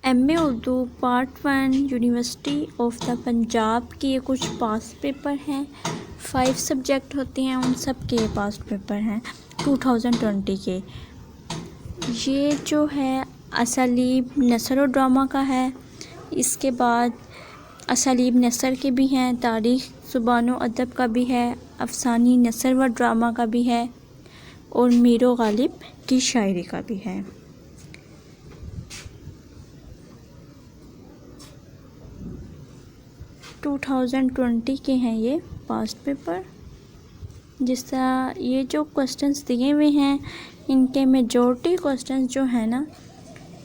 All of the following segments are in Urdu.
M A Urdu part 1 university of the Punjab کے یہ کچھ پاسٹ پیپر ہیں. 5 سبجیکٹ ہوتے ہیں، ان سب کے پاسٹ پیپر ہیں 2020 کے. یہ جو ہے اسالیب نثر و ڈرامہ کا ہے. اس کے بعد اسالیب نثر کے بھی ہیں، تاریخ زبان و ادب کا بھی ہے، افسانی نثر و ڈرامہ کا بھی ہے، اور میر و غالب کی شاعری کا بھی ہے. ٹو 2020 کے ہیں یہ پاسٹ پیپر. جس طرح یہ جو کوسچنس دیے ہوئے ہیں، ان کے میجورٹی کوسچنس جو ہیں نا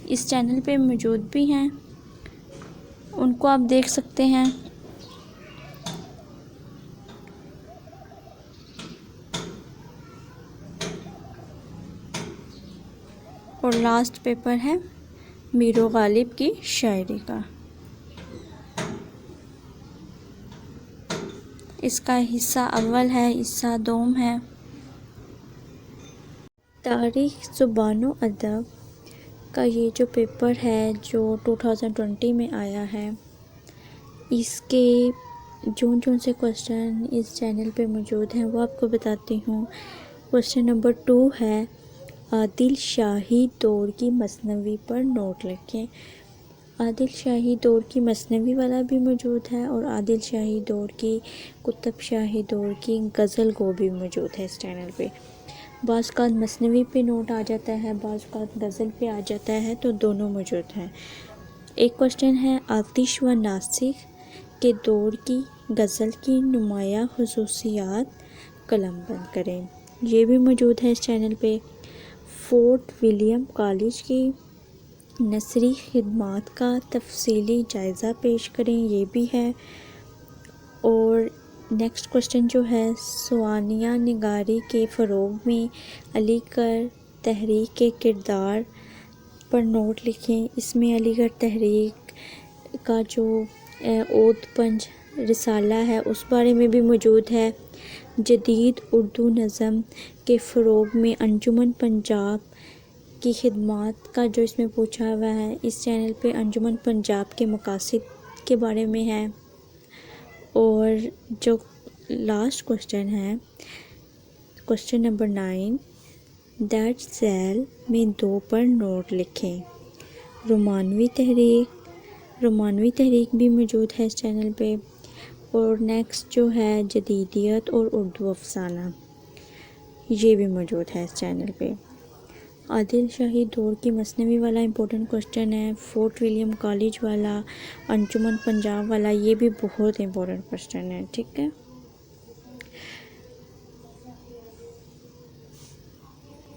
اس چینل پہ موجود بھی ہیں، ان کو آپ دیکھ سکتے ہیں. اور لاسٹ پیپر ہے میر و غالب کی شاعری کا. اس کا حصہ اول ہے، حصہ دوم ہے. تاریخ زبان و ادب کا یہ جو پیپر ہے جو 2020 میں آیا ہے، اس کے جون سے کوسچن اس چینل پہ موجود ہیں وہ آپ کو بتاتی ہوں. کوسچن نمبر 2 ہے عادل شاہی دور کی مثنوی پر نوٹ لکھیں. عادل شاہی دور کی مثنوی والا بھی موجود ہے، اور عادل شاہی دور کی قطب شاہی دور کی غزل گو بھی موجود ہے اس چینل پہ. بعض اوقات مثنوی پہ نوٹ آ جاتا ہے، بعض اوقات غزل پہ آ جاتا ہے، تو دونوں موجود ہیں. ایک کوسچن ہے آتش و ناسخ کے دور کی غزل کی نمایاں خصوصیات قلم بند کریں. یہ بھی موجود ہے اس چینل پہ. فورٹ ولیم کالج کی نثری خدمات کا تفصیلی جائزہ پیش کریں، یہ بھی ہے. اور نیکسٹ کوسچن جو ہے سوانح نگاری کے فروغ میں علی گڑھ تحریک کے کردار پر نوٹ لکھیں. اس میں علی گڑھ تحریک کا جو اود پنج رسالہ ہے اس بارے میں بھی موجود ہے. جدید اردو نظم کے فروغ میں انجمن پنجاب کی خدمات کا جو اس میں پوچھا ہوا ہے، اس چینل پہ انجمن پنجاب کے مقاصد کے بارے میں ہے. اور جو لاسٹ کوسچن ہے کوسچن نمبر 9 درج ذیل میں 2 پر نوٹ لکھیں. رومانوی تحریک بھی موجود ہے اس چینل پہ. اور نیکسٹ جو ہے جدیدیت اور اردو افسانہ، یہ بھی موجود ہے اس چینل پہ. عادل شاہی دور کی مثنوی والا امپورٹنٹ کوسچن ہے. فورٹ ولیم کالج والا، انجمن پنجاب والا، یہ بھی بہت امپورٹنٹ کوسچن ہے. ٹھیک ہے.